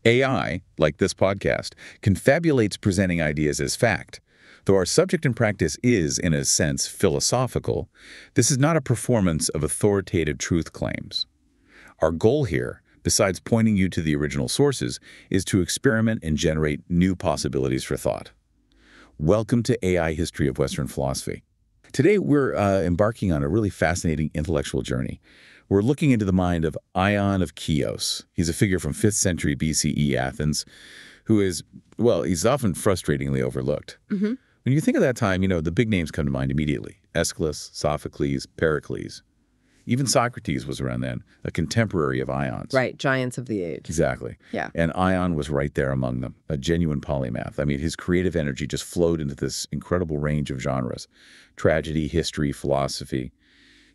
AI, like this podcast, confabulates presenting ideas as fact. Though our subject in practice is, in a sense, philosophical, this is not a performance of authoritative truth claims. Our goal here, besides pointing you to the original sources, is to experiment and generate new possibilities for thought. Welcome to AI History of Western Philosophy. Today, we're embarking on a really fascinating intellectual journey. We're looking into the mind of Ion of Chios. He's a figure from 5th century BCE Athens who is, well, he's often frustratingly overlooked. When you think of that time, the big names come to mind immediately. Aeschylus, Sophocles, Pericles. Even Socrates was around then, a contemporary of Ion's. Right, giants of the age. Exactly. Yeah. And Ion was right there among them, a genuine polymath. I mean, his creative energy just flowed into this incredible range of genres. Tragedy, history, philosophy,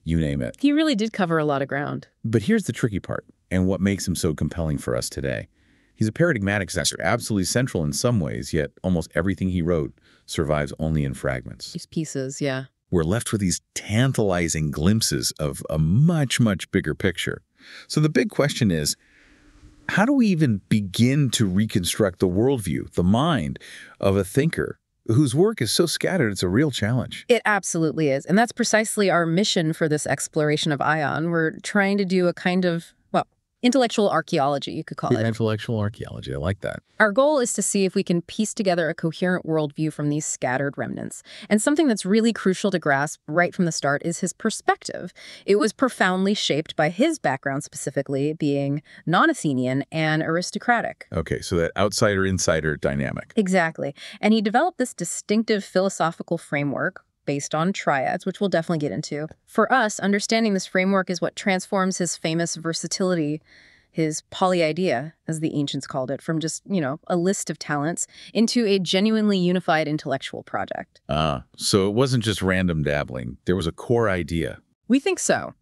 you name it. He really did cover a lot of ground. But here's the tricky part, and what makes him so compelling for us today. He's a paradigmatic thinker, absolutely central in some ways, yet almost everything he wrote survives only in fragments. These pieces, yeah. We're left with these tantalizing glimpses of a much, much bigger picture. So the big question is, how do we even begin to reconstruct the worldview, the mind of a thinker whose work is so scattered it's a real challenge? It absolutely is. And that's precisely our mission for this exploration of Ion. We're trying to do a kind of, intellectual archaeology, you could call it. Intellectual archaeology, I like that. Our goal is to see if we can piece together a coherent worldview from these scattered remnants. And something that's really crucial to grasp right from the start is his perspective. It was profoundly shaped by his background, specifically being non-Athenian and aristocratic. Okay, so that outsider-insider dynamic. Exactly. And he developed this distinctive philosophical framework based on triads, which we'll definitely get into. For us, understanding this framework is what transforms his famous versatility, his polyidea, as the ancients called it, from just, a list of talents into a genuinely unified intellectual project. So it wasn't just random dabbling. There was a core idea. We think so.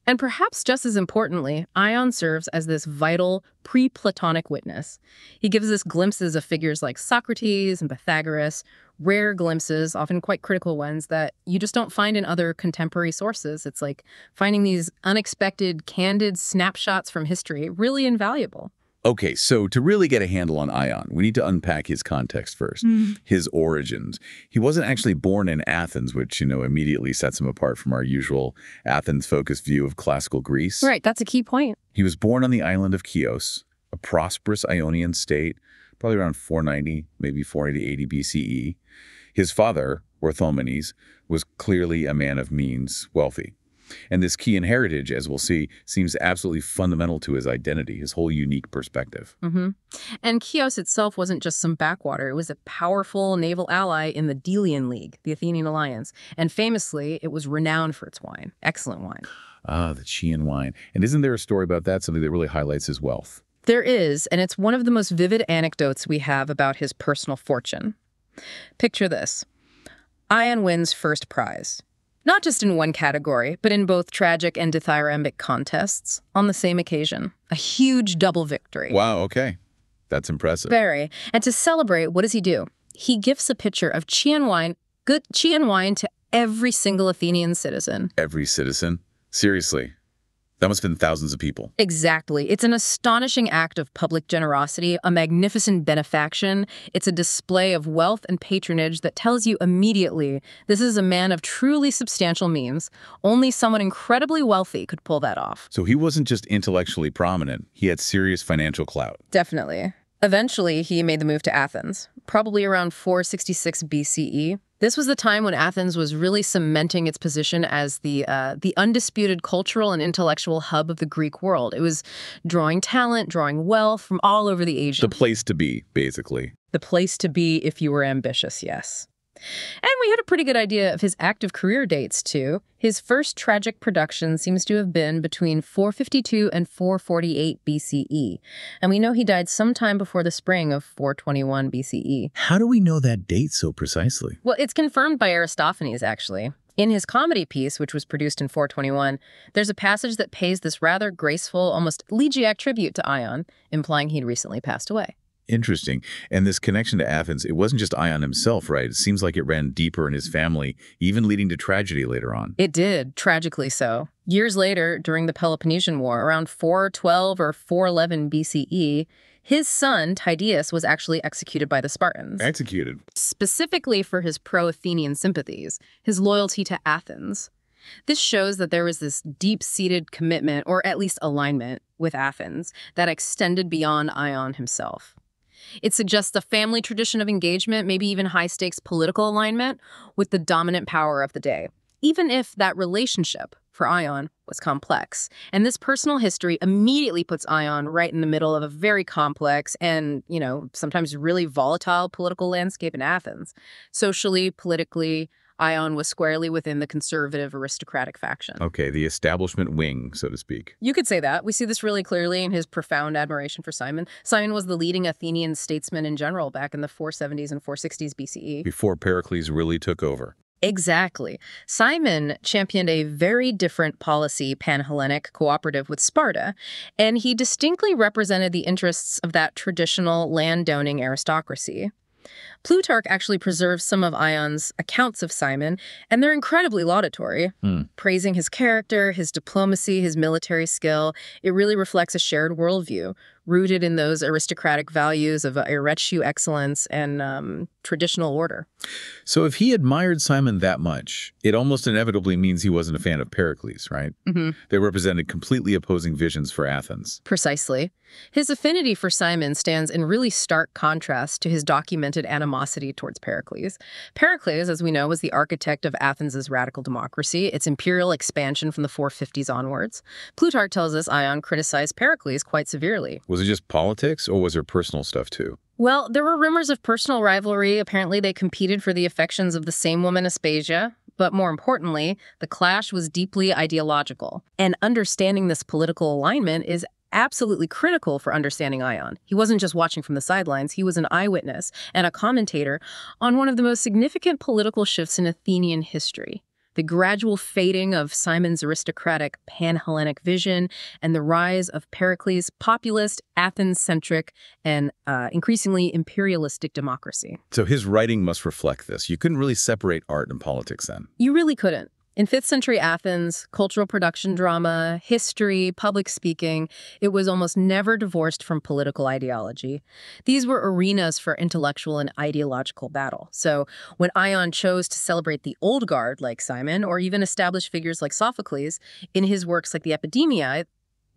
And perhaps just as importantly, Ion serves as this vital, pre-Platonic witness. He gives us glimpses of figures like Socrates and Pythagoras, rare glimpses, often quite critical ones, that you just don't find in other contemporary sources. It's like finding these unexpected, candid snapshots from history, really invaluable. Okay, so to really get a handle on Ion, we need to unpack his context first, his origins. He wasn't actually born in Athens, which, immediately sets him apart from our usual Athens-focused view of classical Greece. Right, that's a key point. He was born on the island of Chios, a prosperous Ionian state, probably around 490, maybe 480 BCE. His father, Orthomenes, was clearly a man of means, wealthy. And this Chian heritage, as we'll see, seems absolutely fundamental to his identity, his whole unique perspective. And Chios itself wasn't just some backwater. It was a powerful naval ally in the Delian League, the Athenian alliance. And famously, it was renowned for its wine. Excellent wine. The Chian wine. And isn't there a story about that, something that really highlights his wealth? There is, and it's one of the most vivid anecdotes we have about his personal fortune. Picture this. Ion wins first prize. Not just in one category, but in both tragic and dithyrambic contests on the same occasion. A huge double victory. Wow, okay. That's impressive. Very. And to celebrate, what does he do? He gifts a pitcher of Chian wine, good Chian wine, to every single Athenian citizen. Every citizen? Seriously? That must have been thousands of people. Exactly. It's an astonishing act of public generosity, a magnificent benefaction. It's a display of wealth and patronage that tells you immediately this is a man of truly substantial means. Only someone incredibly wealthy could pull that off. So he wasn't just intellectually prominent. He had serious financial clout. Definitely. Eventually, he made the move to Athens, probably around 466 BCE. This was the time when Athens was really cementing its position as the undisputed cultural and intellectual hub of the Greek world. It was drawing talent, drawing wealth from all over the Asian. The place to be, basically. The place to be if you were ambitious, yes. And we had a pretty good idea of his active career dates, too. His first tragic production seems to have been between 452 and 448 BCE. And we know he died sometime before the spring of 421 BCE. How do we know that date so precisely? Well, it's confirmed by Aristophanes, actually. In his comedy piece, which was produced in 421, there's a passage that pays this rather graceful, almost elegiac tribute to Ion, implying he'd recently passed away. Interesting. And this connection to Athens, it wasn't just Ion himself, right? It seems like it ran deeper in his family, even leading to tragedy later on. It did, tragically so. Years later, during the Peloponnesian War, around 412 or 411 BCE, His son, Tydeus, was actually executed by the Spartans. Executed. Specifically for his pro-Athenian sympathies, his loyalty to Athens. This shows that there was this deep-seated commitment, or at least alignment, with Athens that extended beyond Ion himself. It suggests a family tradition of engagement, maybe even high-stakes political alignment, with the dominant power of the day, even if that relationship, for Ion, was complex. And this personal history immediately puts Ion right in the middle of a very complex and, sometimes really volatile political landscape in Athens. Socially, politically, Ion was squarely within the conservative aristocratic faction. Okay, the establishment wing, so to speak. You could say that. We see this really clearly in his profound admiration for Cimon. Cimon was the leading Athenian statesman in general back in the 470s and 460s BCE. Before Pericles really took over. Exactly. Cimon championed a very different policy, pan-Hellenic cooperative with Sparta, and he distinctly represented the interests of that traditional landowning aristocracy. Plutarch actually preserves some of Ion's accounts of Cimon, and they're incredibly laudatory, praising his character, his diplomacy, his military skill. It really reflects a shared worldview, rooted in those aristocratic values of retinue excellence and traditional order. So if he admired Cimon that much, it almost inevitably means he wasn't a fan of Pericles, right? They represented completely opposing visions for Athens. Precisely. His affinity for Cimon stands in really stark contrast to his documented animosity towards Pericles. Pericles, as we know, was the architect of Athens' radical democracy, its imperial expansion from the 450s onwards. Plutarch tells us Ion criticized Pericles quite severely. Was it just politics, or was there personal stuff too? Well, there were rumors of personal rivalry. Apparently, they competed for the affections of the same woman, Aspasia. But more importantly, the clash was deeply ideological. And understanding this political alignment is absolutely critical for understanding Ion. He wasn't just watching from the sidelines. He was an eyewitness and a commentator on one of the most significant political shifts in Athenian history. The gradual fading of Cimon's aristocratic pan-Hellenic vision and the rise of Pericles' populist, Athens-centric, and increasingly imperialistic democracy. So his writing must reflect this. You couldn't really separate art and politics then. You really couldn't. In 5th century Athens, cultural production drama, history, public speaking, it was almost never divorced from political ideology. These were arenas for intellectual and ideological battle. So when Ion chose to celebrate the old guard like Cimon, or even establish figures like Sophocles in his works like the Epidemiae,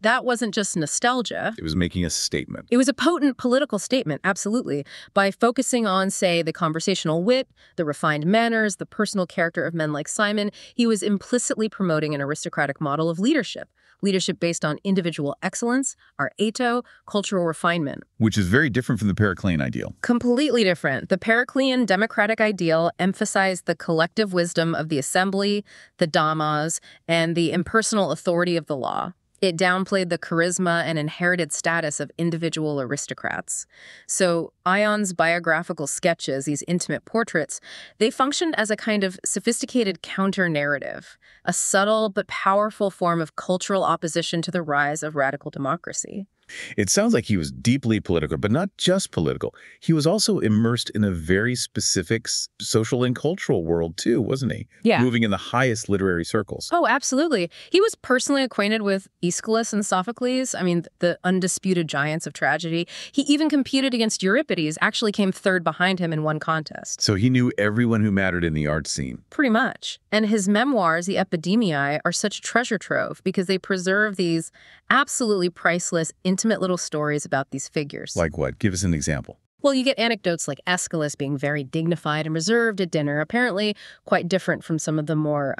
that wasn't just nostalgia. It was making a statement. It was a potent political statement, absolutely. By focusing on, say, the conversational wit, the refined manners, the personal character of men like Cimon, he was implicitly promoting an aristocratic model of leadership. Leadership based on individual excellence, arete, cultural refinement. Which is very different from the Periclean ideal. Completely different. The Periclean democratic ideal emphasized the collective wisdom of the assembly, the damas, and the impersonal authority of the law. It downplayed the charisma and inherited status of individual aristocrats. So Ion's biographical sketches, these intimate portraits, they functioned as a kind of sophisticated counter-narrative, a subtle but powerful form of cultural opposition to the rise of radical democracy. It sounds like he was deeply political, but not just political. He was also immersed in a very specific social and cultural world too, wasn't he? Yeah. Moving in the highest literary circles. Oh, absolutely. He was personally acquainted with Aeschylus and Sophocles, the undisputed giants of tragedy. He even competed against Euripides, actually came third behind him in one contest. So he knew everyone who mattered in the art scene. Pretty much. And his memoirs, the Epidemiae, are such a treasure trove because they preserve these absolutely priceless, intimate little stories about these figures. Like what? Give us an example. Well, you get anecdotes like Aeschylus being very dignified and reserved at dinner, apparently quite different from some of the more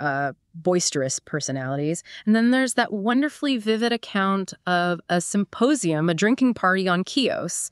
boisterous personalities. And then there's that wonderfully vivid account of a symposium, a drinking party on Chios.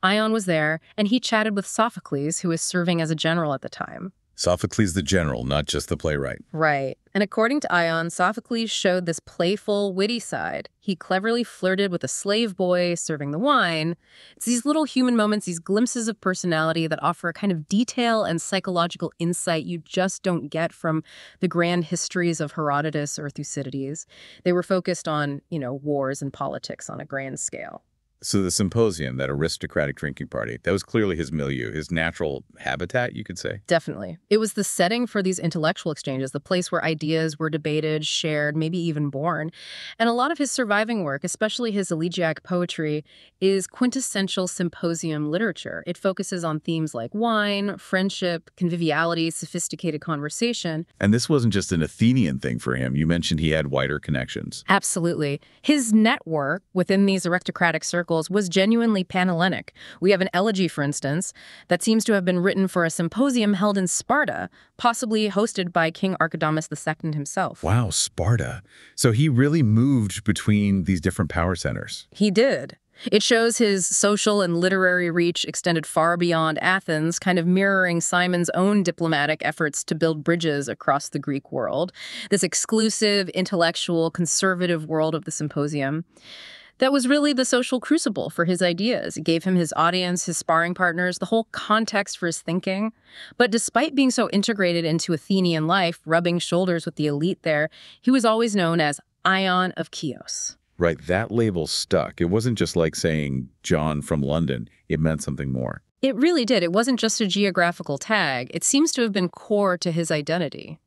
Ion was there, and he chatted with Sophocles, who was serving as a general at the time. Sophocles the general, not just the playwright. Right. And according to Ion, Sophocles showed this playful, witty side. He cleverly flirted with a slave boy serving the wine. It's these little human moments, these glimpses of personality that offer a kind of detail and psychological insight you just don't get from the grand histories of Herodotus or Thucydides. They were focused on, wars and politics on a grand scale. So the symposium, that aristocratic drinking party, that was clearly his milieu, his natural habitat, you could say. Definitely. It was the setting for these intellectual exchanges, the place where ideas were debated, shared, maybe even born. And a lot of his surviving work, especially his elegiac poetry, is quintessential symposium literature. It focuses on themes like wine, friendship, conviviality, sophisticated conversation. And this wasn't just an Athenian thing for him. You mentioned he had wider connections. Absolutely. His network within these aristocratic circles was genuinely Panhellenic. We have an elegy, for instance, that seems to have been written for a symposium held in Sparta, possibly hosted by King Archidamus II himself. Wow, Sparta. So he really moved between these different power centers. He did. It shows his social and literary reach extended far beyond Athens, kind of mirroring Simon's own diplomatic efforts to build bridges across the Greek world, this exclusive, intellectual, conservative world of the symposium. That was really the social crucible for his ideas. It gave him his audience, his sparring partners, the whole context for his thinking. But despite being so integrated into Athenian life, rubbing shoulders with the elite there, he was always known as Ion of Chios. Right, that label stuck. It wasn't just like saying John from London. It meant something more. It really did. It wasn't just a geographical tag. It seems to have been core to his identity.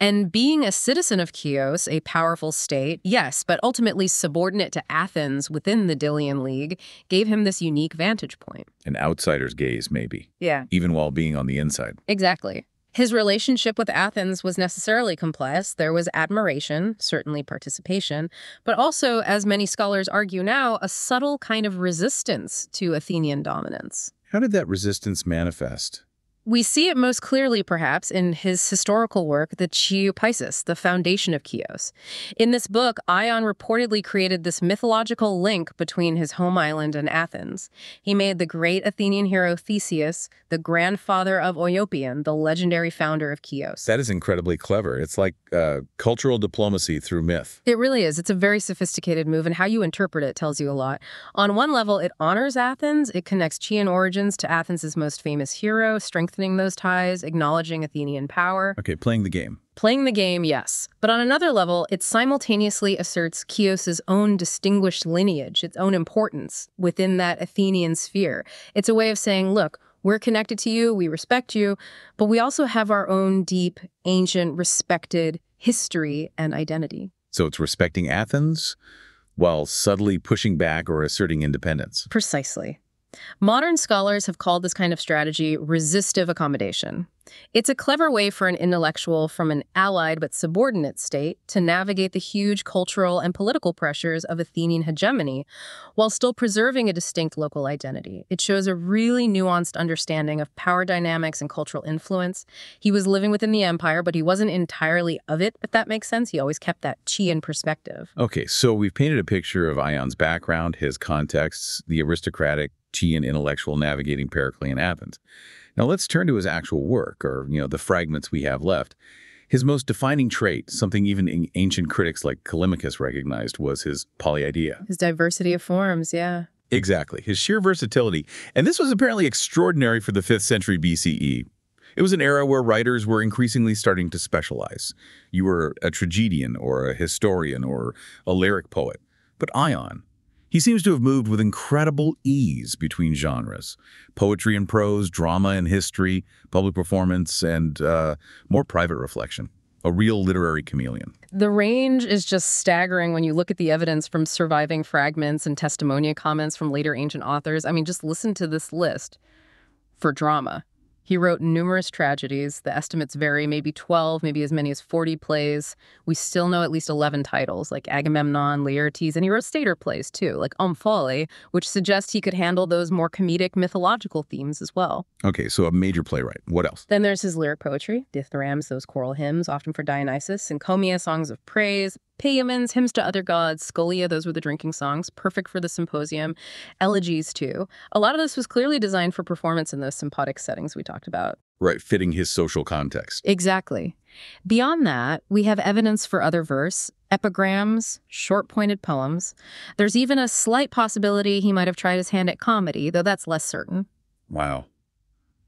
And being a citizen of Chios, a powerful state, yes, but ultimately subordinate to Athens within the Delian League, gave him this unique vantage point. An outsider's gaze, maybe. Yeah. Even while being on the inside. Exactly. His relationship with Athens was necessarily complex. There was admiration, certainly participation, but also, as many scholars argue now, a subtle kind of resistance to Athenian dominance. How did that resistance manifest? We see it most clearly, perhaps, in his historical work, the Chiopaisis, the foundation of Chios. In this book, Ion reportedly created this mythological link between his home island and Athens. He made the great Athenian hero Theseus the grandfather of Oiopion, the legendary founder of Chios. That is incredibly clever. It's like cultural diplomacy through myth. It really is. It's a very sophisticated move, and how you interpret it tells you a lot. On one level, it honors Athens. It connects Chian origins to Athens' most famous hero, strengthening those ties, acknowledging Athenian power. Okay, playing the game. Playing the game, yes. But on another level, it simultaneously asserts Chios' own distinguished lineage, its own importance within that Athenian sphere. It's a way of saying, look, we're connected to you, we respect you, but we also have our own deep, ancient, respected history and identity. So it's respecting Athens while subtly pushing back or asserting independence. Precisely. Modern scholars have called this kind of strategy resistive accommodation. It's a clever way for an intellectual from an allied but subordinate state to navigate the huge cultural and political pressures of Athenian hegemony while still preserving a distinct local identity. It shows a really nuanced understanding of power dynamics and cultural influence. He was living within the empire, but he wasn't entirely of it, if that makes sense. He always kept that Chian perspective. Okay, so we've painted a picture of Ion's background, his contexts, the aristocratic Chian intellectual navigating Periclean Athens. Now let's turn to his actual work, or, the fragments we have left. His most defining trait, something even ancient critics like Callimachus recognized, was his polyidea. His diversity of forms, yeah. Exactly, his sheer versatility. And this was apparently extraordinary for the 5th century BCE. It was an era where writers were increasingly starting to specialize. You were a tragedian or a historian or a lyric poet. But Ion, he seems to have moved with incredible ease between genres. Poetry and prose, drama and history, public performance, and more private reflection. A real literary chameleon. The range is just staggering when you look at the evidence from surviving fragments and testimonia comments from later ancient authors. I mean, just listen to this list. For drama, he wrote numerous tragedies. The estimates vary, maybe 12, maybe as many as 40 plays. We still know at least 11 titles, like Agamemnon, Laertes, and he wrote satyr plays, too, like Omphale, which suggests he could handle those more comedic mythological themes as well. Okay, so a major playwright. What else? Then there's his lyric poetry, dithyrambs, those choral hymns, often for Dionysus, encomias, songs of praise, paeomons, hymns to other gods, scholia, those were the drinking songs, perfect for the symposium, elegies, too. A lot of this was clearly designed for performance in those sympotic settings we talked about. Right, fitting his social context. Exactly. Beyond that, we have evidence for other verse, epigrams, short-pointed poems. There's even a slight possibility he might have tried his hand at comedy, though that's less certain. Wow.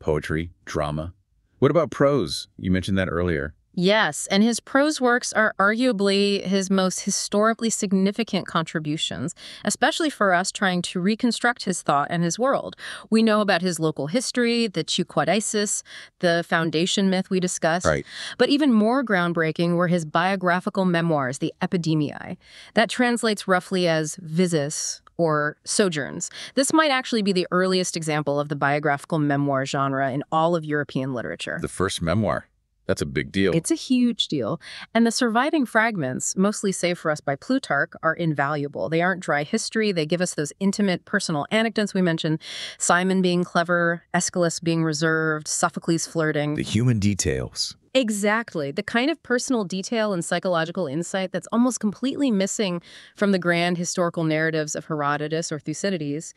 Poetry, drama. What about prose? You mentioned that earlier. Yes, and his prose works are arguably his most historically significant contributions, especially for us trying to reconstruct his thought and his world. We know about his local history, the Chian, the foundation myth we discussed, Right. but even more groundbreaking were his biographical memoirs, the Epidemiae. That translates roughly as visis or sojourns. This might actually be the earliest example of the biographical memoir genre in all of European literature. The first memoir. That's a big deal. It's a huge deal. And the surviving fragments, mostly saved for us by Plutarch, are invaluable. They aren't dry history. They give us those intimate personal anecdotes we mentioned. Simon being clever, Aeschylus being reserved, Sophocles flirting. The human details. Exactly. The kind of personal detail and psychological insight that's almost completely missing from the grand historical narratives of Herodotus or Thucydides.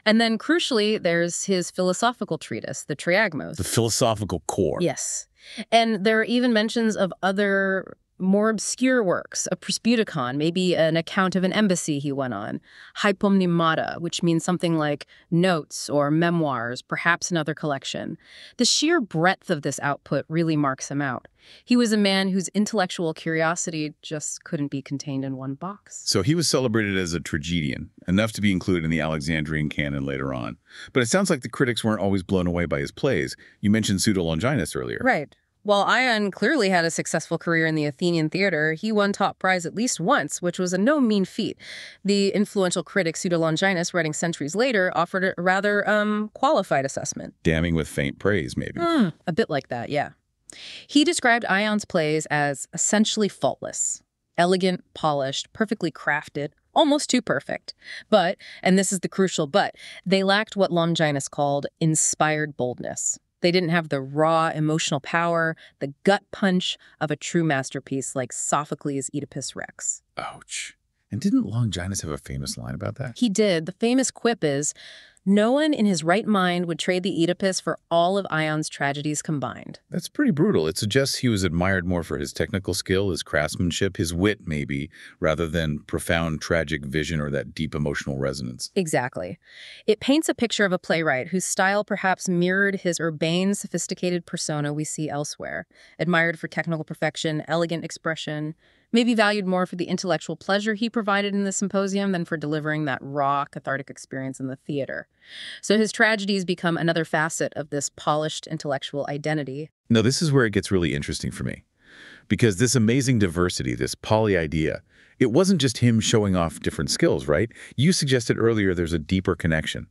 And then, crucially, there's his philosophical treatise, the Triagmos. The philosophical core. Yes. And there are even mentions of other more obscure works, a Prosputicon, maybe an account of an embassy he went on, hypomnemata, which means something like notes or memoirs, perhaps another collection. The sheer breadth of this output really marks him out. He was a man whose intellectual curiosity just couldn't be contained in one box. So he was celebrated as a tragedian, enough to be included in the Alexandrian canon later on. But it sounds like the critics weren't always blown away by his plays. You mentioned Pseudo-Longinus earlier. Right. While Ion clearly had a successful career in the Athenian theater, he won top prize at least once, which was a no mean feat. The influential critic Pseudo-Longinus, writing centuries later, offered a rather qualified assessment. Damning with faint praise, maybe. A bit like that, yeah. He described Ion's plays as essentially faultless, elegant, polished, perfectly crafted, almost too perfect. But, and this is the crucial but, they lacked what Longinus called inspired boldness. They didn't have the raw emotional power, the gut punch of a true masterpiece like Sophocles' Oedipus Rex. Ouch. And didn't Longinus have a famous line about that? He did. The famous quip is, "No one in his right mind would trade the Oedipus for all of Ion's tragedies combined." That's pretty brutal. It suggests he was admired more for his technical skill, his craftsmanship, his wit maybe, rather than profound tragic vision or that deep emotional resonance. Exactly. It paints a picture of a playwright whose style perhaps mirrored his urbane, sophisticated persona we see elsewhere, admired for technical perfection, elegant expression, maybe valued more for the intellectual pleasure he provided in the symposium than for delivering that raw, cathartic experience in the theater. So his tragedies become another facet of this polished intellectual identity. No, this is where it gets really interesting for me. Because this amazing diversity, this poly idea, it wasn't just him showing off different skills, right? You suggested earlier there's a deeper connection,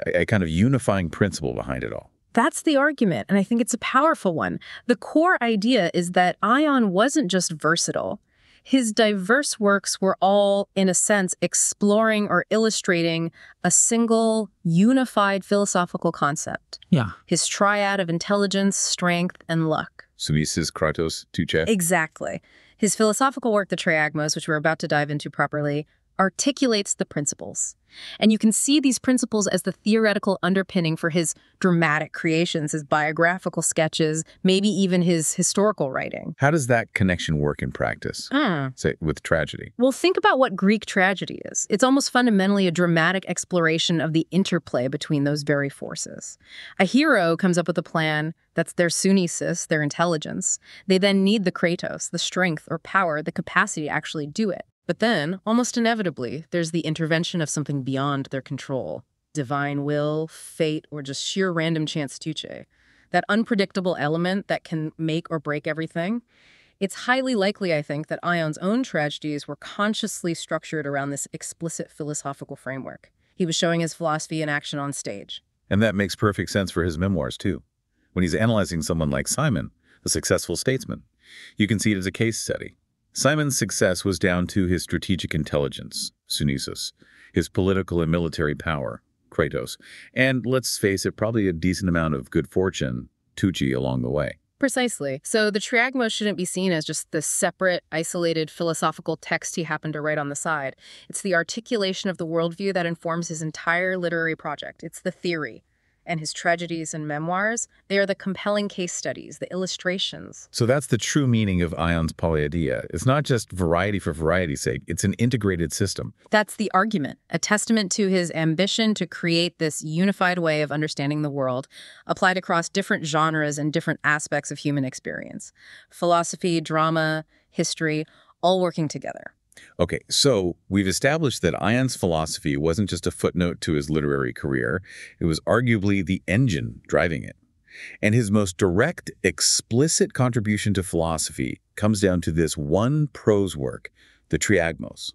a kind of unifying principle behind it all. That's the argument, and I think it's a powerful one. The core idea is that Ion wasn't just versatile. His diverse works were all, in a sense, exploring or illustrating a single, unified philosophical concept. Yeah. His triad of intelligence, strength, and luck. Sumises, Kratos, Tuche. Exactly. His philosophical work, the Triagmos, which we're about to dive into properly, articulates the principles. And you can see these principles as the theoretical underpinning for his dramatic creations, his biographical sketches, maybe even his historical writing. How does that connection work in practice, say, with tragedy? Well, think about what Greek tragedy is. It's almost fundamentally a dramatic exploration of the interplay between those very forces. A hero comes up with a plan that's their sunesis, their intelligence. They then need the kratos, the strength or power, the capacity to actually do it. But then, almost inevitably, there's the intervention of something beyond their control. Divine will, fate, or just sheer random chance tuche. That unpredictable element that can make or break everything. It's highly likely, I think, that Ion's own tragedies were consciously structured around this explicit philosophical framework. He was showing his philosophy in action on stage. And that makes perfect sense for his memoirs, too. When he's analyzing someone like Simon, a successful statesman, you can see it as a case study. Simon's success was down to his strategic intelligence, sunesis, his political and military power, kratos, and let's face it, probably a decent amount of good fortune, tuchi, along the way. Precisely. So the Triagmos shouldn't be seen as just the separate, isolated philosophical text he happened to write on the side. It's the articulation of the worldview that informs his entire literary project. It's the theory. And his tragedies and memoirs, they are the compelling case studies, the illustrations. So that's the true meaning of Ion's polyidia. It's not just variety for variety's sake. It's an integrated system. That's the argument, a testament to his ambition to create this unified way of understanding the world, applied across different genres and different aspects of human experience. Philosophy, drama, history, all working together. Okay, so we've established that Ion's philosophy wasn't just a footnote to his literary career. It was arguably the engine driving it. And his most direct, explicit contribution to philosophy comes down to this one prose work, the Triagmos,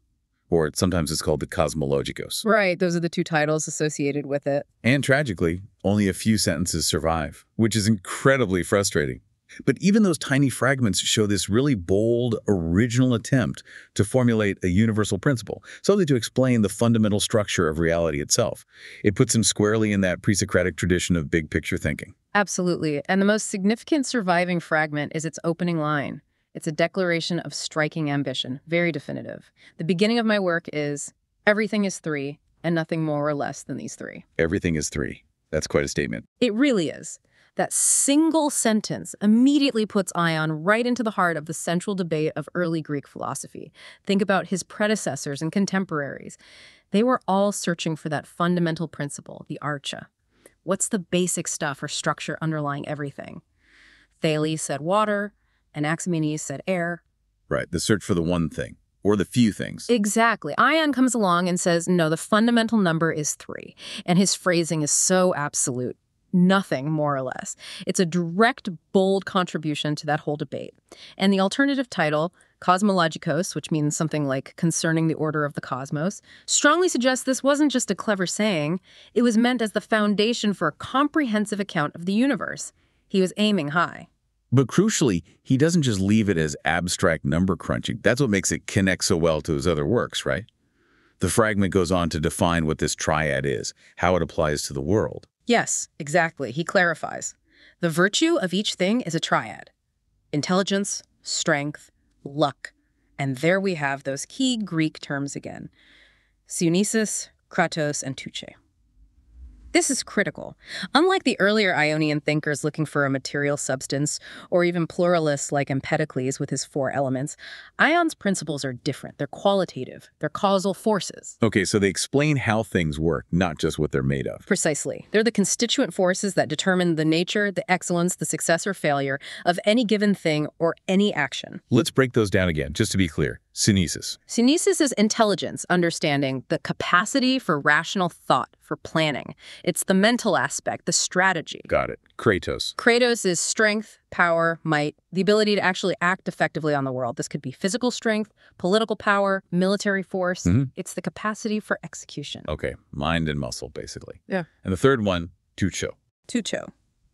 or sometimes it's called the Cosmologikos. Right, those are the two titles associated with it. And tragically, only a few sentences survive, which is incredibly frustrating. But even those tiny fragments show this really bold, original attempt to formulate a universal principle, something to explain the fundamental structure of reality itself. It puts him squarely in that pre-Socratic tradition of big-picture thinking. Absolutely. And the most significant surviving fragment is its opening line. It's a declaration of striking ambition, very definitive. The beginning of my work is, everything is three, and nothing more or less than these three. Everything is three. That's quite a statement. It really is. That single sentence immediately puts Ion right into the heart of the central debate of early Greek philosophy. Think about his predecessors and contemporaries. They were all searching for that fundamental principle, the archa. What's the basic stuff or structure underlying everything? Thales said water, Anaximenes said air. Right, the search for the one thing, or the few things. Exactly. Ion comes along and says, no, the fundamental number is three. And his phrasing is so absolute. Nothing, more or less. It's a direct, bold contribution to that whole debate. And the alternative title, Cosmologikos, which means something like concerning the order of the cosmos, strongly suggests this wasn't just a clever saying. It was meant as the foundation for a comprehensive account of the universe. He was aiming high. But crucially, he doesn't just leave it as abstract number crunching. That's what makes it connect so well to his other works, right? The fragment goes on to define what this triad is, how it applies to the world. Yes, exactly. He clarifies. The virtue of each thing is a triad. Intelligence, strength, luck. And there we have those key Greek terms again. Sionesis, kratos, and touche. This is critical. Unlike the earlier Ionian thinkers looking for a material substance, or even pluralists like Empedocles with his four elements, Ion's principles are different. They're qualitative. They're causal forces. Okay, so they explain how things work, not just what they're made of. Precisely. They're the constituent forces that determine the nature, the excellence, the success or failure of any given thing or any action. Let's break those down again, just to be clear. Sionesis. Sionesis is intelligence, understanding, the capacity for rational thought, for planning. It's the mental aspect, the strategy. Got it. Kratos. Kratos is strength, power, might, the ability to actually act effectively on the world. This could be physical strength, political power, military force. It's the capacity for execution. Okay, mind and muscle, basically. Yeah. And the third one, toucho. Toucho.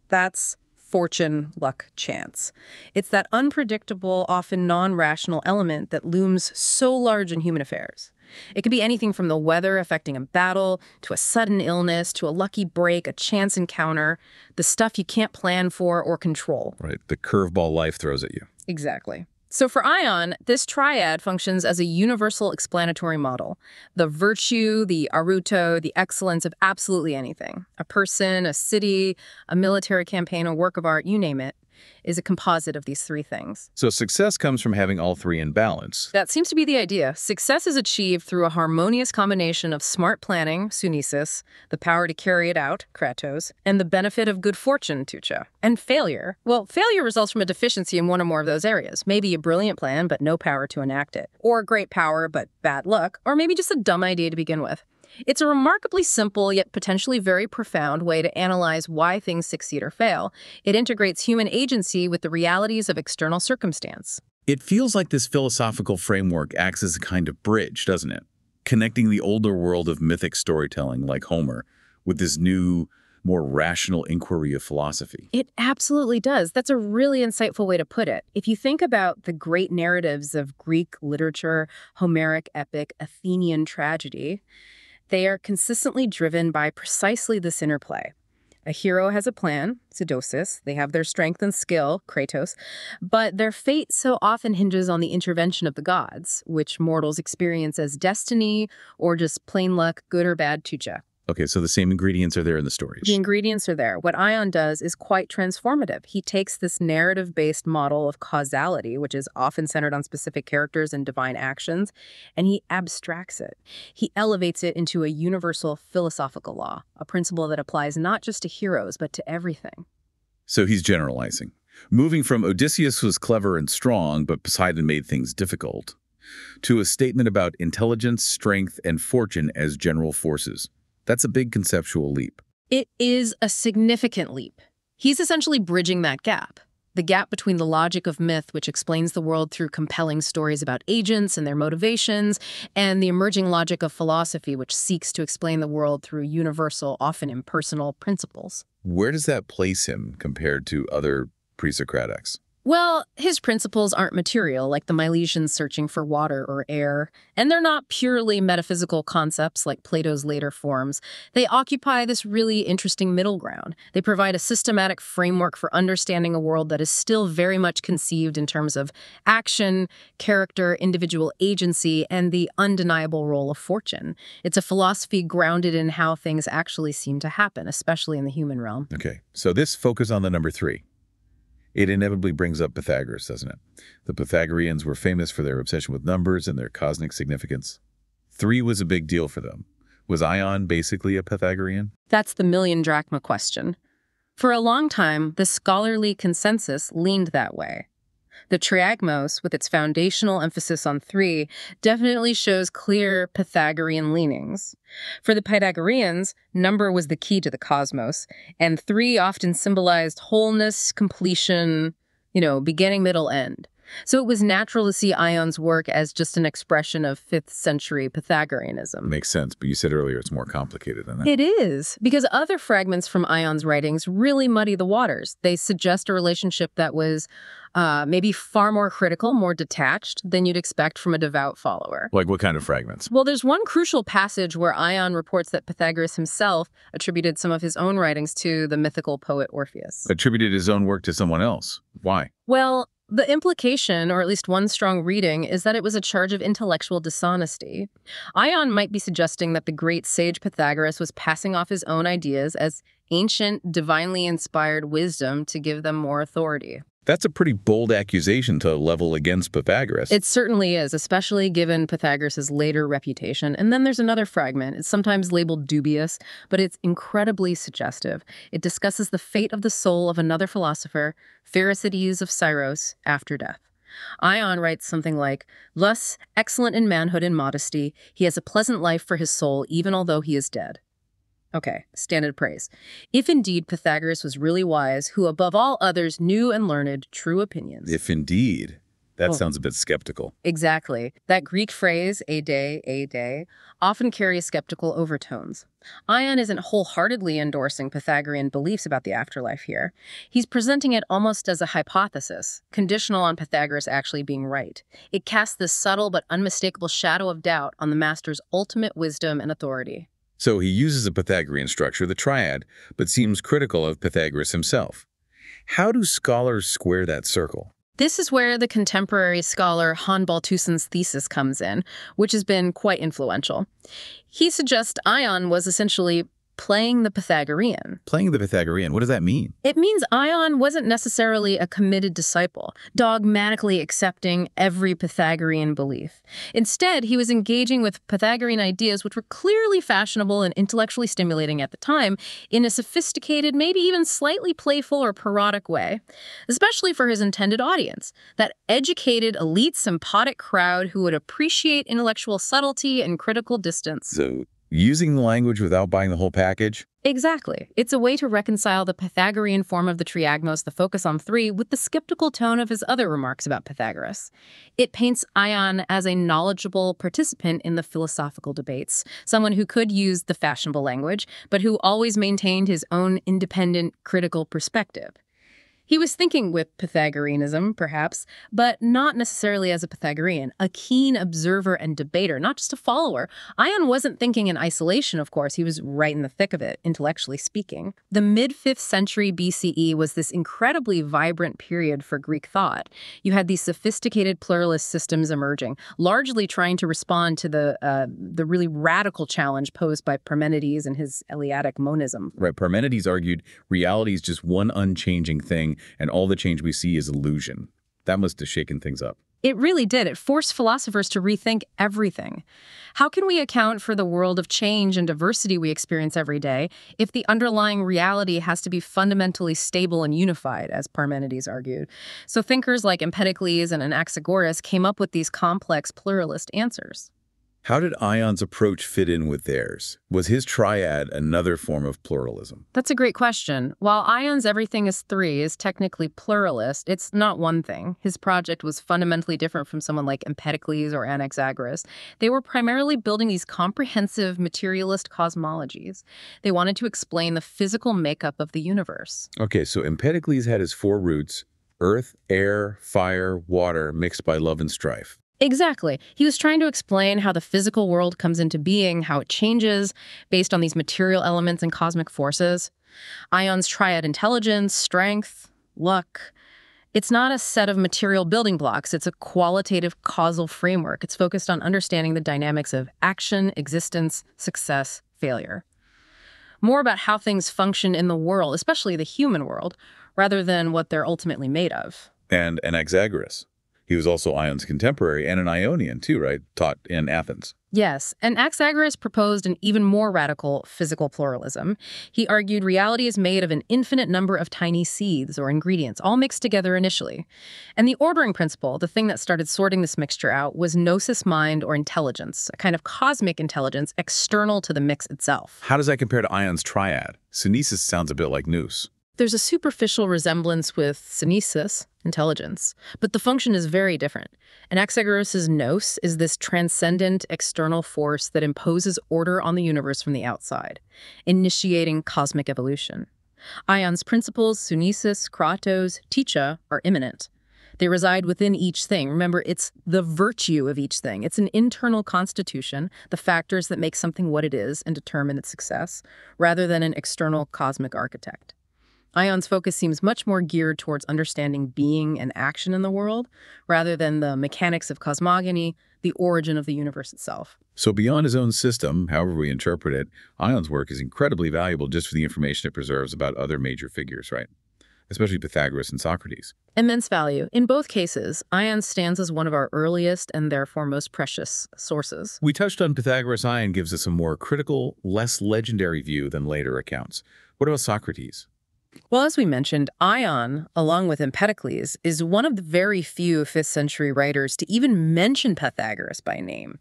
That's fortune, luck, chance. It's that unpredictable, often non-rational element that looms so large in human affairs. It could be anything from the weather affecting a battle, to a sudden illness, to a lucky break, a chance encounter, the stuff you can't plan for or control. Right, the curveball life throws at you. Exactly. So for Ion, this triad functions as a universal explanatory model. The virtue, the aruto, the excellence of absolutely anything. A person, a city, a military campaign, a work of art, you name it, is a composite of these three things. So success comes from having all three in balance. That seems to be the idea. Success is achieved through a harmonious combination of smart planning, sionesis, the power to carry it out, kratos, and the benefit of good fortune, touche. And failure, well, failure results from a deficiency in one or more of those areas. Maybe a brilliant plan, but no power to enact it. Or great power, but bad luck. Or maybe just a dumb idea to begin with. It's a remarkably simple, yet potentially very profound way to analyze why things succeed or fail. It integrates human agency with the realities of external circumstance. It feels like this philosophical framework acts as a kind of bridge, doesn't it? Connecting the older world of mythic storytelling, like Homer, with this new, more rational inquiry of philosophy. It absolutely does. That's a really insightful way to put it. If you think about the great narratives of Greek literature, Homeric epic, Athenian tragedy, they are consistently driven by precisely this interplay. A hero has a plan, pseudosis. They have their strength and skill, kratos. But their fate so often hinges on the intervention of the gods, which mortals experience as destiny or just plain luck, good or bad, touche. Okay, so the same ingredients are there in the stories. The ingredients are there. What Ion does is quite transformative. He takes this narrative-based model of causality, which is often centered on specific characters and divine actions, and he abstracts it. He elevates it into a universal philosophical law, a principle that applies not just to heroes, but to everything. So he's generalizing. Moving from Odysseus was clever and strong, but Poseidon made things difficult, to a statement about intelligence, strength, and fortune as general forces. That's a big conceptual leap. It is a significant leap. He's essentially bridging that gap. The gap between the logic of myth, which explains the world through compelling stories about agents and their motivations, and the emerging logic of philosophy, which seeks to explain the world through universal, often impersonal principles. Where does that place him compared to other pre-Socratics? Well, his principles aren't material, like the Milesians searching for water or air, and they're not purely metaphysical concepts like Plato's later forms. They occupy this really interesting middle ground. They provide a systematic framework for understanding a world that is still very much conceived in terms of action, character, individual agency, and the undeniable role of fortune. It's a philosophy grounded in how things actually seem to happen, especially in the human realm. Okay, so this focus on the number 3. It inevitably brings up Pythagoras, doesn't it? The Pythagoreans were famous for their obsession with numbers and their cosmic significance. 3 was a big deal for them. Was Ion basically a Pythagorean? That's the million drachma question. For a long time, the scholarly consensus leaned that way. The Triagmos, with its foundational emphasis on 3, definitely shows clear Pythagorean leanings. For the Pythagoreans, number was the key to the cosmos, and 3 often symbolized wholeness, completion, beginning, middle, end. So it was natural to see Ion's work as just an expression of 5th century Pythagoreanism. Makes sense, but you said earlier it's more complicated than that. It is, because other fragments from Ion's writings really muddy the waters. They suggest a relationship that was maybe far more critical, more detached than you'd expect from a devout follower. Like what kind of fragments? Well, there's one crucial passage where Ion reports that Pythagoras himself attributed some of his own writings to the mythical poet Orpheus. Attributed his own work to someone else. Why? Well, the implication, or at least one strong reading, is that it was a charge of intellectual dishonesty. Ion might be suggesting that the great sage Pythagoras was passing off his own ideas as ancient, divinely inspired wisdom to give them more authority. That's a pretty bold accusation to level against Pythagoras. It certainly is, especially given Pythagoras' later reputation. And then there's another fragment. It's sometimes labeled dubious, but it's incredibly suggestive. It discusses the fate of the soul of another philosopher, Pherecydes of Syros, after death. Ion writes something like, "Thus, excellent in manhood and modesty, he has a pleasant life for his soul, even although he is dead." Okay, standard praise. If indeed Pythagoras was really wise, who above all others knew and learned true opinions. If indeed. That sounds a bit skeptical. Exactly. That Greek phrase, a day, often carries skeptical overtones. Ion isn't wholeheartedly endorsing Pythagorean beliefs about the afterlife here. He's presenting it almost as a hypothesis, conditional on Pythagoras actually being right. It casts this subtle but unmistakable shadow of doubt on the master's ultimate wisdom and authority. So he uses a Pythagorean structure, the triad, but seems critical of Pythagoras himself. How do scholars square that circle? This is where the contemporary scholar Han Balthussen's thesis comes in, which has been quite influential. He suggests Ion was essentially playing the Pythagorean. Playing the Pythagorean, what does that mean? It means Ion wasn't necessarily a committed disciple, dogmatically accepting every Pythagorean belief. Instead, he was engaging with Pythagorean ideas which were clearly fashionable and intellectually stimulating at the time in a sophisticated, maybe even slightly playful or parodic way, especially for his intended audience, that educated, elite, sympathetic crowd who would appreciate intellectual subtlety and critical distance. So, using the language without buying the whole package? Exactly. It's a way to reconcile the Pythagorean form of the Triagmos, the focus on 3, with the skeptical tone of his other remarks about Pythagoras. It paints Ion as a knowledgeable participant in the philosophical debates, someone who could use the fashionable language, but who always maintained his own independent, critical perspective. He was thinking with Pythagoreanism, perhaps, but not necessarily as a Pythagorean, a keen observer and debater, not just a follower. Ion wasn't thinking in isolation, of course. He was right in the thick of it, intellectually speaking. The mid-5th century BCE was this incredibly vibrant period for Greek thought. You had these sophisticated pluralist systems emerging, largely trying to respond to the really radical challenge posed by Parmenides and his Eleatic monism. Right, Parmenides argued reality is just one unchanging thing, and all the change we see is illusion. That must have shaken things up. It really did. It forced philosophers to rethink everything. How can we account for the world of change and diversity we experience every day if the underlying reality has to be fundamentally stable and unified, as Parmenides argued? So thinkers like Empedocles and Anaxagoras came up with these complex pluralist answers. How did Ion's approach fit in with theirs? Was his triad another form of pluralism? That's a great question. While Ion's everything is three is technically pluralist, it's not one thing. His project was fundamentally different from someone like Empedocles or Anaxagoras. They were primarily building these comprehensive materialist cosmologies. They wanted to explain the physical makeup of the universe. Okay, so Empedocles had his four roots: earth, air, fire, water, mixed by love and strife. Exactly. He was trying to explain how the physical world comes into being, how it changes based on these material elements and cosmic forces. Ion's triad: intelligence, strength, luck. It's not a set of material building blocks. It's a qualitative causal framework. It's focused on understanding the dynamics of action, existence, success, failure. More about how things function in the world, especially the human world, rather than what they're ultimately made of. And Anaxagoras. He was also Ion's contemporary and an Ionian too, right? Taught in Athens. Yes, and Anaxagoras proposed an even more radical physical pluralism. He argued reality is made of an infinite number of tiny seeds or ingredients, all mixed together initially. And the ordering principle, the thing that started sorting this mixture out, was gnosis mind or intelligence, a kind of cosmic intelligence external to the mix itself. How does that compare to Ion's triad? Synesis sounds a bit like nous. There's a superficial resemblance with synesis, intelligence, but the function is very different. Anaxagoras' nous is this transcendent external force that imposes order on the universe from the outside, initiating cosmic evolution. Ion's principles, synesis, kratos, teacha, are immanent. They reside within each thing. Remember, it's the virtue of each thing. It's an internal constitution, the factors that make something what it is and determine its success, rather than an external cosmic architect. Ion's focus seems much more geared towards understanding being and action in the world, rather than the mechanics of cosmogony, the origin of the universe itself. So beyond his own system, however we interpret it, Ion's work is incredibly valuable just for the information it preserves about other major figures, right? Especially Pythagoras and Socrates. Immense value. In both cases, Ion stands as one of our earliest and therefore most precious sources. We touched on Pythagoras. Ion gives us a more critical, less legendary view than later accounts. What about Socrates? Well, as we mentioned, Ion, along with Empedocles, is one of the very few 5th century writers to even mention Pythagoras by name.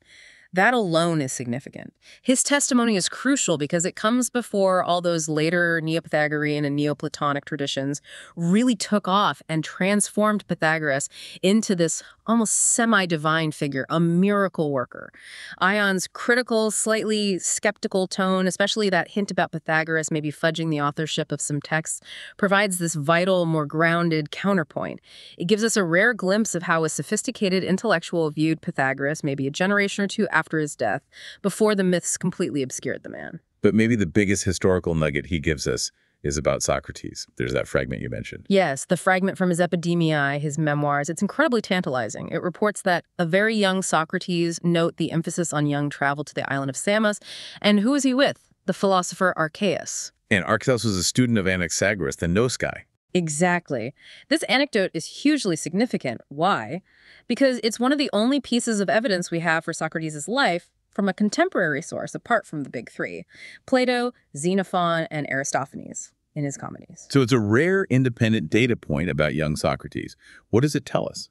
That alone is significant. His testimony is crucial because it comes before all those later Neopythagorean and Neoplatonic traditions really took off and transformed Pythagoras into this almost semi-divine figure, a miracle worker. Ion's critical, slightly skeptical tone, especially that hint about Pythagoras maybe fudging the authorship of some texts, provides this vital, more grounded counterpoint. It gives us a rare glimpse of how a sophisticated intellectual viewed Pythagoras maybe a generation or two after his death, before the myths completely obscured the man. But maybe the biggest historical nugget he gives us is about Socrates. There's that fragment you mentioned. Yes, the fragment from his Epidemiae, his memoirs. It's incredibly tantalizing. It reports that a very young Socrates, note the emphasis on young, traveled to the island of Samos. And who was he with? The philosopher Archias. And Archias was a student of Anaxagoras, the Nous guy. Exactly. This anecdote is hugely significant. Why? Because it's one of the only pieces of evidence we have for Socrates' life from a contemporary source apart from the big three: Plato, Xenophon, and Aristophanes in his comedies. So it's a rare independent data point about young Socrates. What does it tell us?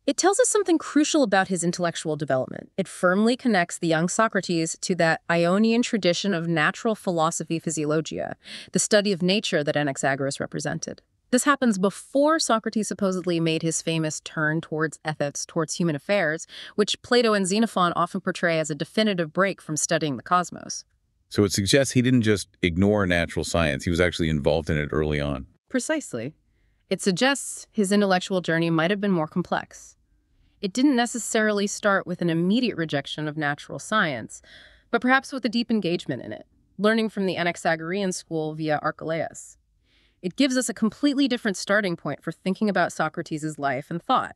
It tells us something crucial about his intellectual development. It firmly connects the young Socrates to that Ionian tradition of natural philosophy physiologia, the study of nature that Anaxagoras represented. This happens before Socrates supposedly made his famous turn towards ethics, towards human affairs, which Plato and Xenophon often portray as a definitive break from studying the cosmos. So it suggests he didn't just ignore natural science. He was actually involved in it early on. Precisely. It suggests his intellectual journey might have been more complex. It didn't necessarily start with an immediate rejection of natural science, but perhaps with a deep engagement in it, learning from the Anaxagorean school via Archelaus. It gives us a completely different starting point for thinking about Socrates' life and thought,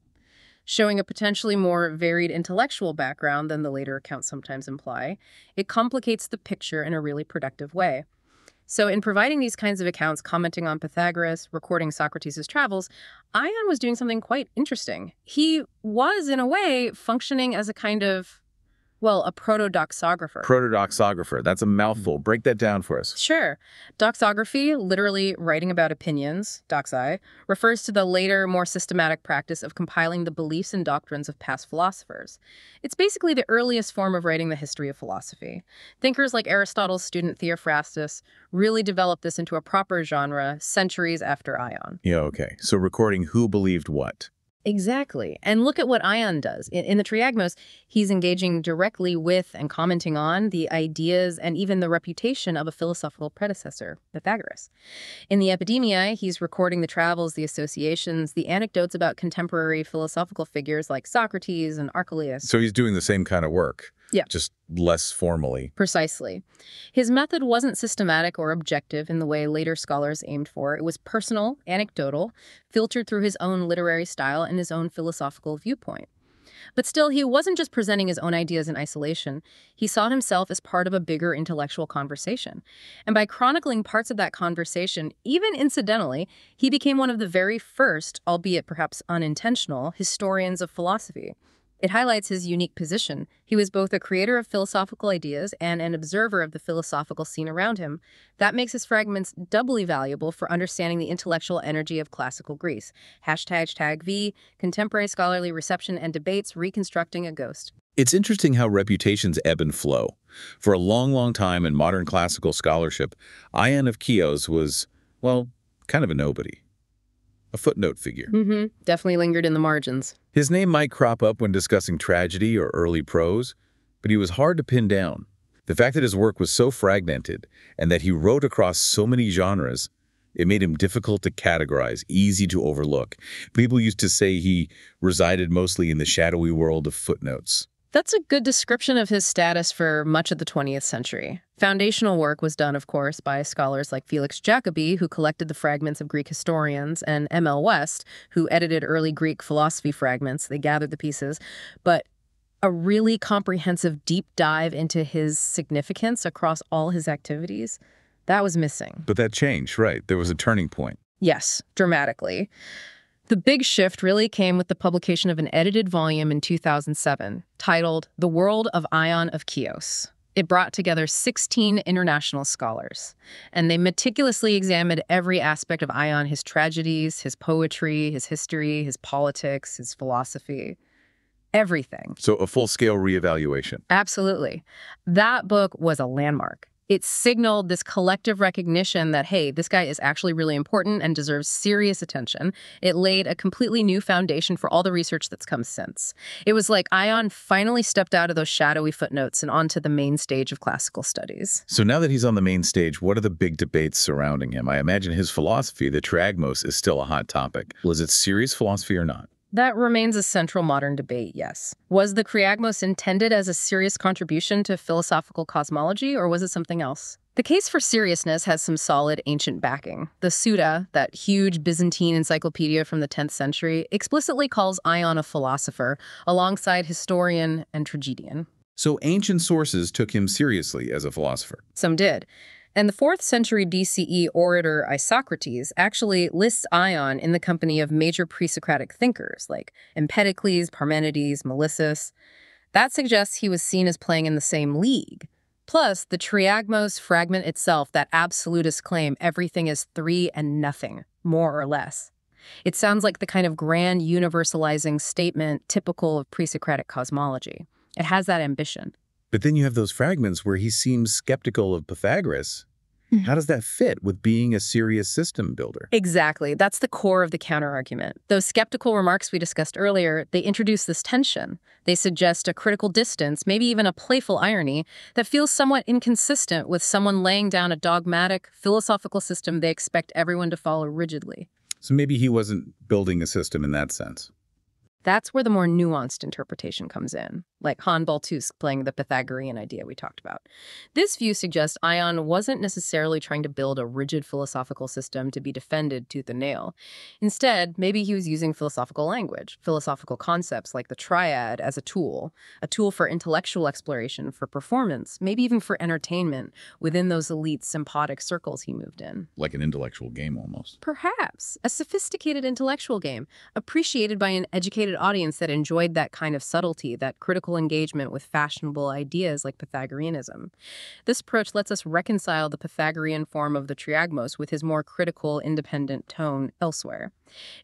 showing a potentially more varied intellectual background than the later accounts sometimes imply. It complicates the picture in a really productive way. So in providing these kinds of accounts, commenting on Pythagoras, recording Socrates' travels, Ion was doing something quite interesting. He was, in a way, functioning as a kind of, well, a proto-doxographer. Proto-doxographer. That's a mouthful. Break that down for us. Sure. Doxography, literally writing about opinions, doxai, refers to the later, more systematic practice of compiling the beliefs and doctrines of past philosophers. It's basically the earliest form of writing the history of philosophy. Thinkers like Aristotle's student Theophrastus really developed this into a proper genre centuries after Ion. Yeah, okay. So recording who believed what. Exactly. And look at what Ion does. In the Triagmos, he's engaging directly with and commenting on the ideas and even the reputation of a philosophical predecessor, Pythagoras. In the Epidemia, he's recording the travels, the associations, the anecdotes about contemporary philosophical figures like Socrates and Archelaus. So he's doing the same kind of work. Yeah. Just less formally. Precisely. His method wasn't systematic or objective in the way later scholars aimed for. It was personal, anecdotal, filtered through his own literary style and his own philosophical viewpoint. But still, he wasn't just presenting his own ideas in isolation. He saw himself as part of a bigger intellectual conversation. And by chronicling parts of that conversation, even incidentally, he became one of the very first, albeit perhaps unintentional, historians of philosophy. It highlights his unique position. He was both a creator of philosophical ideas and an observer of the philosophical scene around him. That makes his fragments doubly valuable for understanding the intellectual energy of classical Greece. #V, contemporary scholarly reception and debates, reconstructing a ghost. It's interesting how reputations ebb and flow. For a long, long time in modern classical scholarship, Ion of Chios was, well, kind of a nobody. A footnote figure. Definitely lingered in the margins. His name might crop up when discussing tragedy or early prose, but he was hard to pin down. The fact that his work was so fragmented and that he wrote across so many genres, it made him difficult to categorize, easy to overlook. People used to say he resided mostly in the shadowy world of footnotes. That's a good description of his status for much of the 20th century. Foundational work was done, of course, by scholars like Felix Jacobi, who collected the fragments of Greek historians, and M.L. West, who edited early Greek philosophy fragments. They gathered the pieces. But a really comprehensive deep dive into his significance across all his activities, that was missing. But that changed, right? There was a turning point. Yes, dramatically. The big shift really came with the publication of an edited volume in 2007 titled The World of Ion of Chios. It brought together 16 international scholars, and they meticulously examined every aspect of Ion, his tragedies, his poetry, his history, his politics, his philosophy, everything. So a full-scale reevaluation. Absolutely. That book was a landmark. It signaled this collective recognition that, hey, this guy is actually really important and deserves serious attention. It laid a completely new foundation for all the research that's come since. It was like Ion finally stepped out of those shadowy footnotes and onto the main stage of classical studies. So now that he's on the main stage, what are the big debates surrounding him? I imagine his philosophy, the Triagmos, is still a hot topic. Well, is it serious philosophy or not? That remains a central modern debate, yes. Was the Triagmos intended as a serious contribution to philosophical cosmology, or was it something else? The case for seriousness has some solid ancient backing. The Suda, that huge Byzantine encyclopedia from the 10th century, explicitly calls Ion a philosopher, alongside historian and tragedian. So ancient sources took him seriously as a philosopher. Some did. And the 4th century BCE orator Isocrates actually lists Ion in the company of major pre-Socratic thinkers like Empedocles, Parmenides, Melissus. That suggests he was seen as playing in the same league. Plus, the Triagmos fragment itself, that absolutist claim everything is three and nothing, more or less. It sounds like the kind of grand universalizing statement typical of pre-Socratic cosmology. It has that ambition. But then you have those fragments where he seems skeptical of Pythagoras. How does that fit with being a serious system builder? Exactly. That's the core of the counterargument. Those skeptical remarks we discussed earlier, they introduce this tension. They suggest a critical distance, maybe even a playful irony, that feels somewhat inconsistent with someone laying down a dogmatic, philosophical system they expect everyone to follow rigidly. So maybe he wasn't building a system in that sense. That's where the more nuanced interpretation comes in, like Han Baltus playing the Pythagorean idea we talked about. This view suggests Ion wasn't necessarily trying to build a rigid philosophical system to be defended tooth and nail. Instead, maybe he was using philosophical language, philosophical concepts like the triad as a tool for intellectual exploration, for performance, maybe even for entertainment within those elite sympathetic circles he moved in. Like an intellectual game almost. Perhaps a sophisticated intellectual game, appreciated by an educated audience that enjoyed that kind of subtlety, that critical engagement with fashionable ideas like Pythagoreanism. This approach lets us reconcile the Pythagorean form of the Triagmos with his more critical, independent tone elsewhere.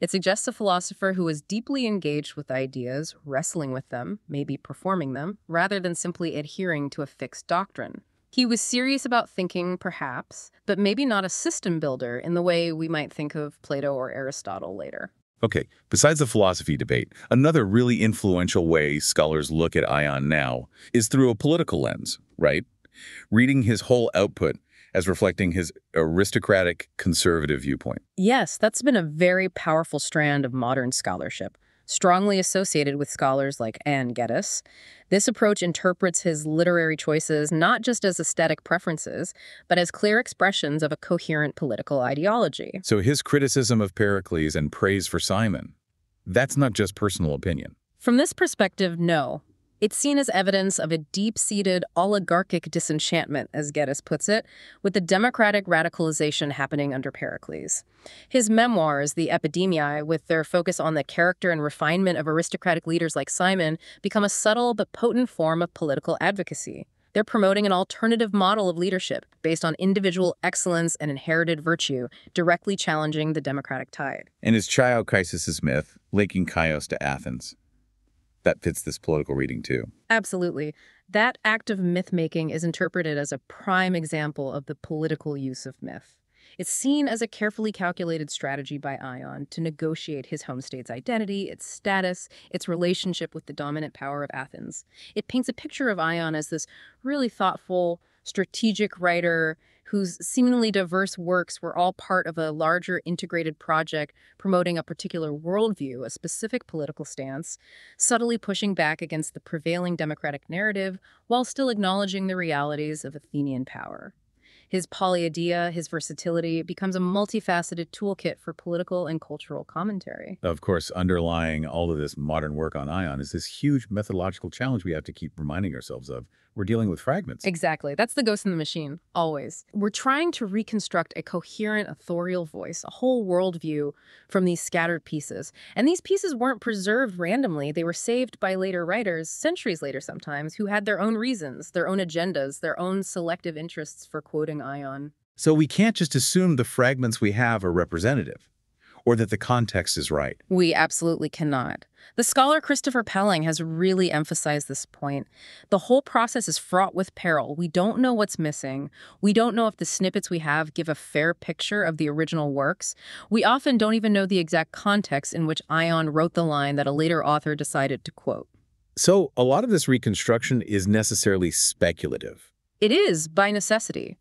It suggests a philosopher who was deeply engaged with ideas, wrestling with them, maybe performing them, rather than simply adhering to a fixed doctrine. He was serious about thinking, perhaps, but maybe not a system builder in the way we might think of Plato or Aristotle later. Okay, besides the philosophy debate, another really influential way scholars look at Ion now is through a political lens, right? Reading his whole output as reflecting his aristocratic conservative viewpoint. Yes, that's been a very powerful strand of modern scholarship, strongly associated with scholars like Anne Geddes. This approach interprets his literary choices not just as aesthetic preferences, but as clear expressions of a coherent political ideology. So his criticism of Pericles and praise for Simon, that's not just personal opinion. From this perspective, no. It's seen as evidence of a deep-seated oligarchic disenchantment, as Geddes puts it, with the democratic radicalization happening under Pericles. His memoirs, the Epidemiae, with their focus on the character and refinement of aristocratic leaders like Simon, become a subtle but potent form of political advocacy. They're promoting an alternative model of leadership based on individual excellence and inherited virtue, directly challenging the democratic tide. And his Chios myth, linking Chios to Athens, that fits this political reading too. Absolutely. That act of myth-making is interpreted as a prime example of the political use of myth. It's seen as a carefully calculated strategy by Ion to negotiate his home state's identity, its status, its relationship with the dominant power of Athens. It paints a picture of Ion as this really thoughtful, strategic writer whose seemingly diverse works were all part of a larger integrated project promoting a particular worldview, a specific political stance, subtly pushing back against the prevailing democratic narrative while still acknowledging the realities of Athenian power. His polyadia, his versatility, becomes a multifaceted toolkit for political and cultural commentary. Of course, underlying all of this modern work on Ion is this huge methodological challenge we have to keep reminding ourselves of. We're dealing with fragments. Exactly. That's the ghost in the machine, always. We're trying to reconstruct a coherent authorial voice, a whole worldview from these scattered pieces. And these pieces weren't preserved randomly. They were saved by later writers, centuries later sometimes, who had their own reasons, their own agendas, their own selective interests for quoting Ion. So we can't just assume the fragments we have are representative, or that the context is right. We absolutely cannot. The scholar Christopher Pelling has really emphasized this point. The whole process is fraught with peril. We don't know what's missing. We don't know if the snippets we have give a fair picture of the original works. We often don't even know the exact context in which Ion wrote the line that a later author decided to quote. So a lot of this reconstruction is necessarily speculative. It is, by necessity.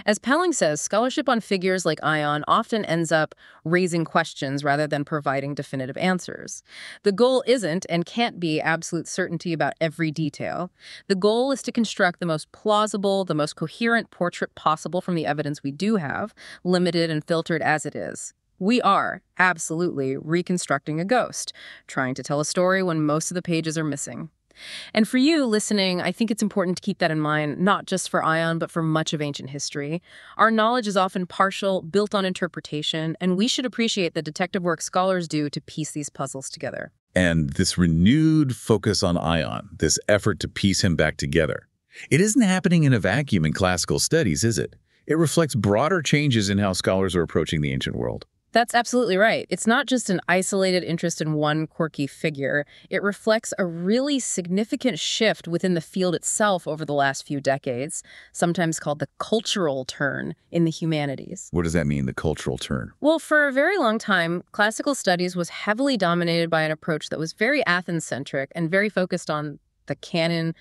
As Pelling says, scholarship on figures like Ion often ends up raising questions rather than providing definitive answers. The goal isn't and can't be absolute certainty about every detail. The goal is to construct the most plausible, the most coherent portrait possible from the evidence we do have, limited and filtered as it is. We are, absolutely, reconstructing a ghost, trying to tell a story when most of the pages are missing. And for you listening, I think it's important to keep that in mind, not just for Ion, but for much of ancient history. Our knowledge is often partial, built on interpretation, and we should appreciate the detective work scholars do to piece these puzzles together. And this renewed focus on Ion, this effort to piece him back together, it isn't happening in a vacuum in classical studies, is it? It reflects broader changes in how scholars are approaching the ancient world. That's absolutely right. It's not just an isolated interest in one quirky figure. It reflects a really significant shift within the field itself over the last few decades, sometimes called the cultural turn in the humanities. What does that mean, the cultural turn? Well, for a very long time, classical studies was heavily dominated by an approach that was very Athens-centric and very focused on the canon,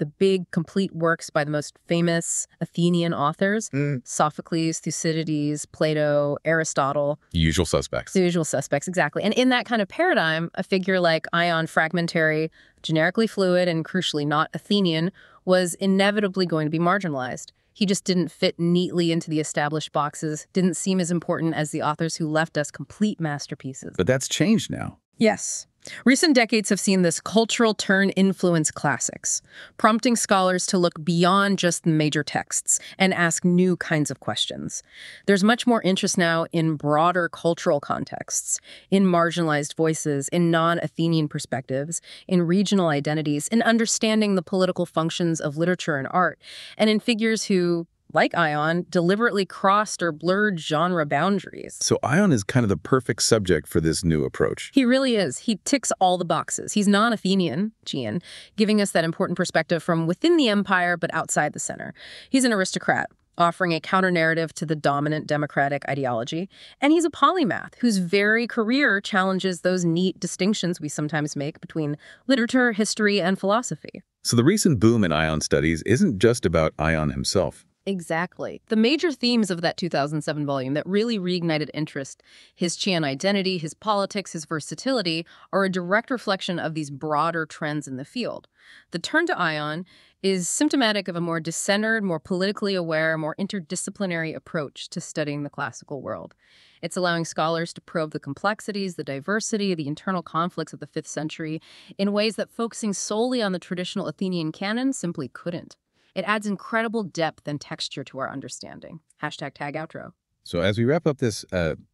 the big, complete works by the most famous Athenian authors, Sophocles, Thucydides, Plato, Aristotle. Usual suspects. The usual suspects, exactly. And in that kind of paradigm, a figure like Ion, fragmentary, generically fluid, and crucially not Athenian, was inevitably going to be marginalized. He just didn't fit neatly into the established boxes, didn't seem as important as the authors who left us complete masterpieces. But that's changed now. Yes. Recent decades have seen this cultural turn influence classics, prompting scholars to look beyond just the major texts and ask new kinds of questions. There's much more interest now in broader cultural contexts, in marginalized voices, in non-Athenian perspectives, in regional identities, in understanding the political functions of literature and art, and in figures who, like Ion, deliberately crossed or blurred genre boundaries. So Ion is kind of the perfect subject for this new approach. He really is. He ticks all the boxes. He's non-Athenian, Chian, giving us that important perspective from within the empire but outside the center. He's an aristocrat, offering a counter-narrative to the dominant democratic ideology. And he's a polymath whose very career challenges those neat distinctions we sometimes make between literature, history, and philosophy. So the recent boom in Ion studies isn't just about Ion himself. Exactly. The major themes of that 2007 volume that really reignited interest, his Chian identity, his politics, his versatility, are a direct reflection of these broader trends in the field. The turn to Ion is symptomatic of a more discentered, more politically aware, more interdisciplinary approach to studying the classical world. It's allowing scholars to probe the complexities, the diversity, the internal conflicts of the 5th century in ways that focusing solely on the traditional Athenian canon simply couldn't. It adds incredible depth and texture to our understanding. #tag outro. So as we wrap up this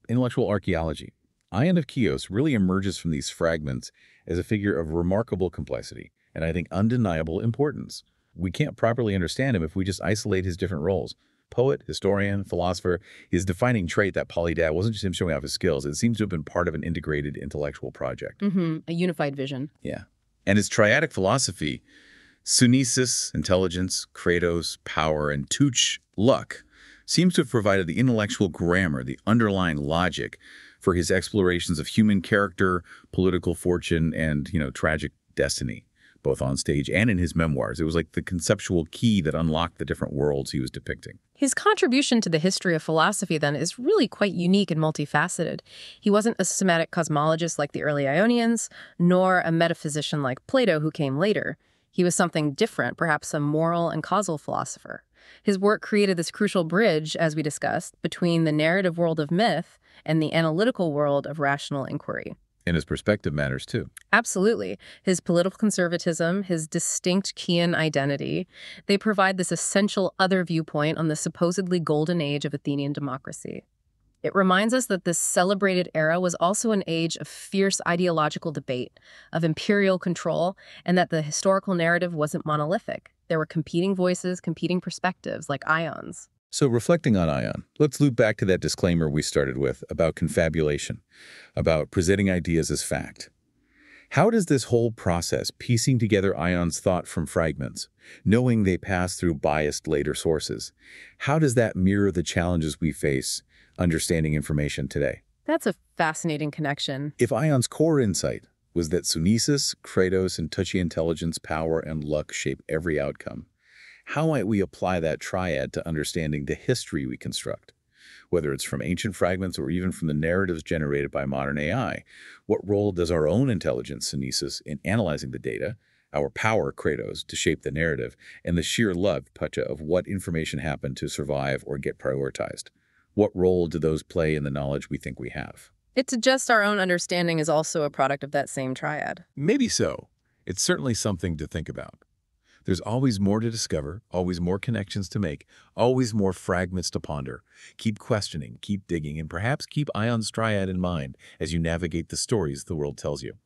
intellectual archaeology, Ion of Chios really emerges from these fragments as a figure of remarkable complexity and I think undeniable importance. We can't properly understand him if we just isolate his different roles. Poet, historian, philosopher, his defining trait, that polydad, wasn't just him showing off his skills. It seems to have been part of an integrated intellectual project. A unified vision. Yeah. And his triadic philosophy, Sunesis, intelligence, kratos, power, and touch, luck, seems to have provided the intellectual grammar, the underlying logic for his explorations of human character, political fortune, and, tragic destiny, both on stage and in his memoirs. It was like the conceptual key that unlocked the different worlds he was depicting. His contribution to the history of philosophy, then, is really quite unique and multifaceted. He wasn't a systematic cosmologist like the early Ionians, nor a metaphysician like Plato, who came later. He was something different, perhaps a moral and causal philosopher. His work created this crucial bridge, as we discussed, between the narrative world of myth and the analytical world of rational inquiry. And his perspective matters, too. Absolutely. His political conservatism, his distinct Chian identity, they provide this essential other viewpoint on the supposedly golden age of Athenian democracy. It reminds us that this celebrated era was also an age of fierce ideological debate, of imperial control, and that the historical narrative wasn't monolithic. There were competing voices, competing perspectives, like Ion's. So reflecting on Ion, let's loop back to that disclaimer we started with about confabulation, about presenting ideas as fact. How does this whole process, piecing together Ion's thought from fragments, knowing they pass through biased later sources, how does that mirror the challenges we face understanding information today? That's a fascinating connection. If Ion's core insight was that Sunesis, kratos, and touchy intelligence, power, and luck shape every outcome, how might we apply that triad to understanding the history we construct? Whether it's from ancient fragments or even from the narratives generated by modern AI, what role does our own intelligence, Sunesis, in analyzing the data, our power, kratos, to shape the narrative, and the sheer luck, pacha, of what information happened to survive or get prioritized? What role do those play in the knowledge we think we have? It suggests our own understanding is also a product of that same triad. Maybe so. It's certainly something to think about. There's always more to discover, always more connections to make, always more fragments to ponder. Keep questioning, keep digging, and perhaps keep Ion's triad in mind as you navigate the stories the world tells you.